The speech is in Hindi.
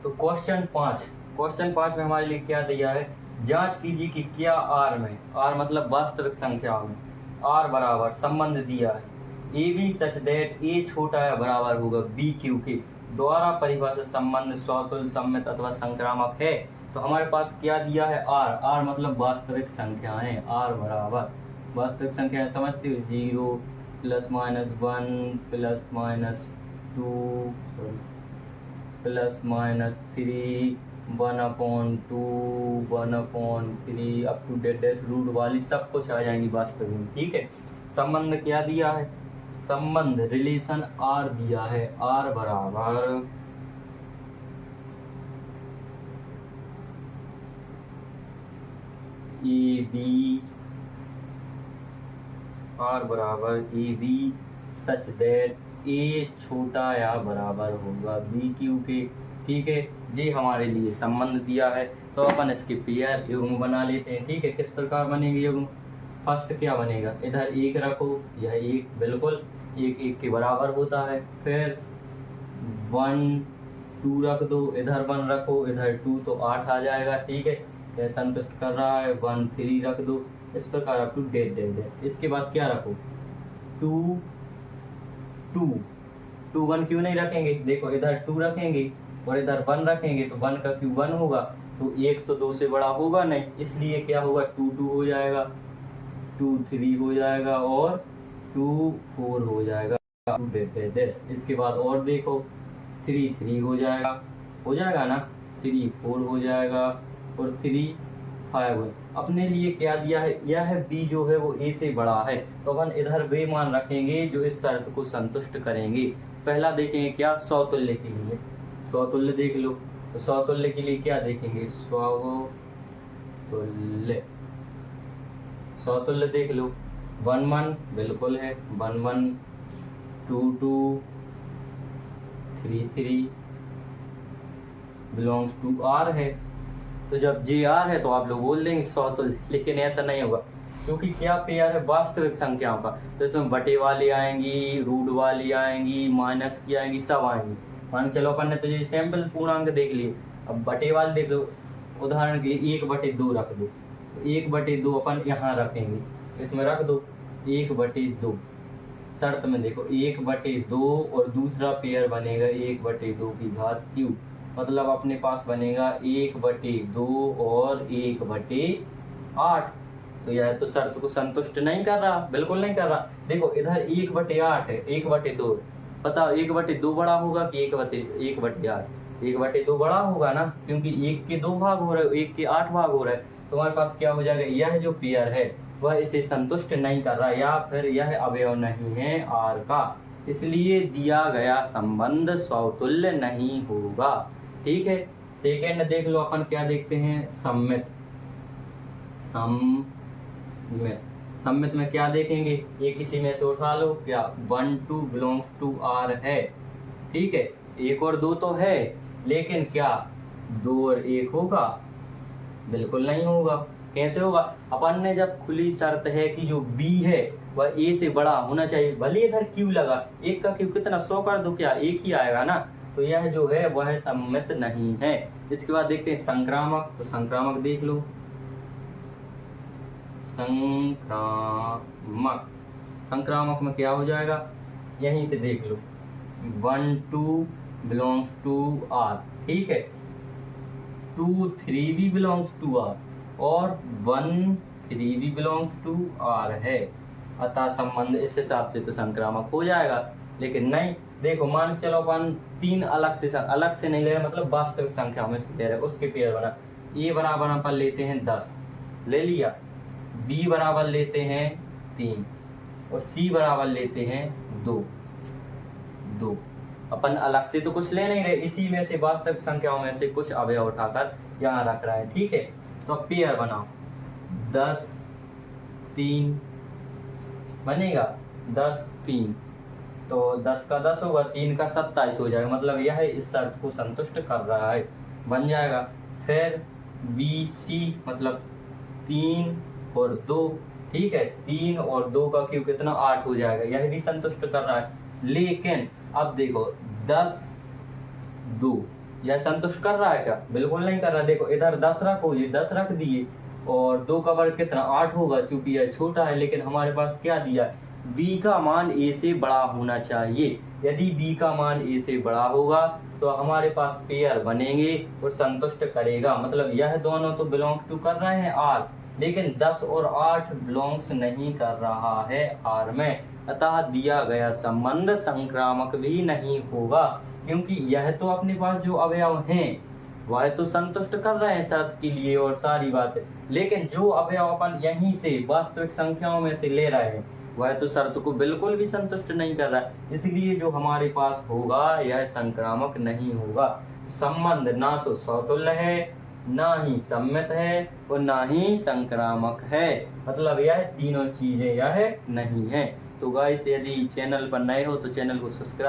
तो क्वेश्चन 5 में हमारे लिए क्या दिया है, जांच कीजिए कि क्या आर में, आर मतलब वास्तविक संख्या में, आर बराबर संबंध दिया है ए बी सच दैट ए छोटा या बराबर होगा बी क्यू के द्वारा परिभाषित संबंध स्वतुल्य सम्मित अथवा संक्रामक है। तो हमारे पास क्या दिया है, आर, आर मतलब वास्तविक संख्याएं, आर बराबर वास्तविक संख्याएं समझते हो, 0 +-1 +-2 +-3 1/2 1/3 अप टू डेट रूट वाली सब कुछ आ जाएंगी वास्तविक में। ठीक है, संबंध क्या दिया है, संबंध रिलेशन आर दिया है, आर बराबर ए बी, आर बराबर ए बी सच दैट ए छोटा या बराबर होगा बी क्यू के। ठीक है, ये हमारे लिए संबंध दिया है। तो अपन इसके पेयर युग्म बना लेते हैं। ठीक है, किस प्रकार बनेंगे युग्म, फर्स्ट क्या बनेगा, इधर एक रखो, यह एक बिल्कुल एक एक के बराबर होता है, फिर 1 2 रख दो, इधर 1 रखो, इधर 2 तो 8 आ जाएगा। ठीक है, यह संतुष्ट कर रहा है, 1 3 रख दो, इस प्रकार अप टू डेट। इसके बाद क्या रखो, 2 2 1 क्यों नहीं रखेंगे, देखो इधर 2 रखेंगे और इधर 1 रखेंगे तो 1 का क्यू 1 होगा, तो एक तो 2 से बड़ा होगा नहीं, इसलिए क्या होगा 2 2 हो जाएगा, 2 3 हो जाएगा और 2 4 हो जाएगा। इसके बाद और देखो 3 3 हो जाएगा ना, 3 4 हो जाएगा और 3 5। अपने लिए क्या दिया है, यह है बी जो है वो ए से बड़ा है, तो अपन इधर वे मान रखेंगे जो इस शर्त को संतुष्ट करेंगे। पहला देखेंगे क्या, सौतुल्य के लिए, सौतुल्य देख लो, तो सौतुल्य के लिए क्या देखेंगे, सौतुल्य देख लो, 1 1 बिल्कुल है, 1 1 2 2 3 3 बिलोंग्स टू आर है। तो जब जे आर है तो आप लोग बोल देंगे सौतुल्य, लेकिन ऐसा नहीं होगा क्योंकि क्या पेयर है वास्तविक संख्याओं का, तो इसमें बटे वाली आएंगी, रूट वाली आएंगी, माइनस की आएंगी, सब आएंगी। मान चलो अपन ने तो ये सैंपल पूर्णांक देख लिए, अब बटे वाले देख लो, उदाहरण के लिए 1/2 रख दो, तो 1/2 अपन यहाँ रखेंगे, इसमें रख दो 1/2, शर्त में देखो 1/2 और दूसरा पेयर बनेगा 1/2 की घात क्यू, मतलब अपने पास बनेगा 1/2 और 1/8। तो यह तो शर्त को संतुष्ट नहीं कर रहा, बिल्कुल नहीं कर रहा। देखो इधर 1/8 है, 1/2 बताओ 1/2 बड़ा होगा कि 1/8, 1/2 बड़ा होगा ना, क्योंकि 1 के 2 भाग हो रहे हैं, 1 के 8 भाग हो रहे हैं। तो हमारे पास क्या हो जाएगा, यह जो पेयर है वह इसे संतुष्ट नहीं कर रहा, या फिर यह अवयव नहीं है आर का, इसलिए दिया गया संबंध स्वतुल्य नहीं होगा। ठीक है, सेकेंड देख लो, अपन क्या देखते हैं, सम्मित। सम्मित में क्या देखेंगे, एक इसी में से उठा लो, क्या 1 2 बिलोंग्स टू आर है। ठीक है, 1 और 2 तो है, लेकिन क्या 2 और 1 होगा, बिल्कुल नहीं होगा। कैसे होगा, अपन ने जब खुली शर्त है कि जो बी है वह ए से बड़ा होना चाहिए, भले इधर क्यू लगा, 1 का क्यू कितना 100 कर दो, क्या 1 ही आएगा ना, तो यह जो है वह सम्मित नहीं है। इसके बाद देखते हैं संक्रामक, तो संक्रामक देख लो, संक्रामक में क्या हो जाएगा, यहीं से देख लो, 1 2 बिलोंग्स टू आर, ठीक है, 2 3 भी बिलोंग्स टू आर और 1 3 भी बिलोंग्स टू आर है, अतः संबंध इस हिसाब से तो संक्रामक हो जाएगा। लेकिन नहीं, देखो मान चलो अपन 3 अलग से नहीं ले रहे, मतलब वास्तविक संख्या में ले रहे, उसके पेयर बना, ए बराबर अपन लेते हैं 10 ले लिया, बी बराबर लेते हैं 3 और सी बराबर लेते हैं 2। अपन अलग से तो कुछ ले नहीं रहे, इसी में से वास्तविक संख्याओं में से कुछ अवयव उठाकर यहाँ रख रहा है। ठीक है, तो अब पेयर बनाओ, 10 3 बनेगा, 10 3, तो 10 का 10 होगा, 3 का 27 हो जाएगा, मतलब यह इस शर्त को संतुष्ट कर रहा है, बन जाएगा। फिर बी सी मतलब 3 और 2, ठीक है, 3 और 2 का क्यू कितना 8 हो जाएगा, यह भी संतुष्ट कर रहा है। लेकिन अब देखो 10 2 यह संतुष्ट कर रहा है क्या? बिल्कुल नहीं कर रहा। देखो इधर 10 रखो, ये 10 रख दिए और 2 का वर्ग कितना 8 होगा, चूंकि यह छोटा है। लेकिन हमारे पास क्या दिया है, b का मान a से बड़ा होना चाहिए। यदि b का मान a से बड़ा होगा तो हमारे पास पेयर बनेंगे और संतुष्ट करेगा। मतलब यह दोनों तो बिलोंग्स टू कर रहे हैं R, लेकिन 10 और 8 बिलोंग्स नहीं कर रहा है R में। अतः दिया गया संबंध संक्रामक भी नहीं होगा, क्योंकि यह तो अपने पास जो अवयव हैं वह तो संतुष्ट कर रहे हैं शर्त के लिए और सारी बातें, लेकिन जो अवयव अपन यहीं से वास्तविक संख्याओं में से ले रहे हैं वह तो शर्त को बिल्कुल भी संतुष्ट नहीं कर रहा है। इसलिए जो हमारे पास होगा यह संक्रामक नहीं होगा। संबंध ना तो समतुल्य है, ना ही सम्मित है और ना ही संक्रामक है। मतलब यह तीनों चीजें यह नहीं है। तो गाइस, यदि चैनल पर नए हो तो चैनल को सब्सक्राइब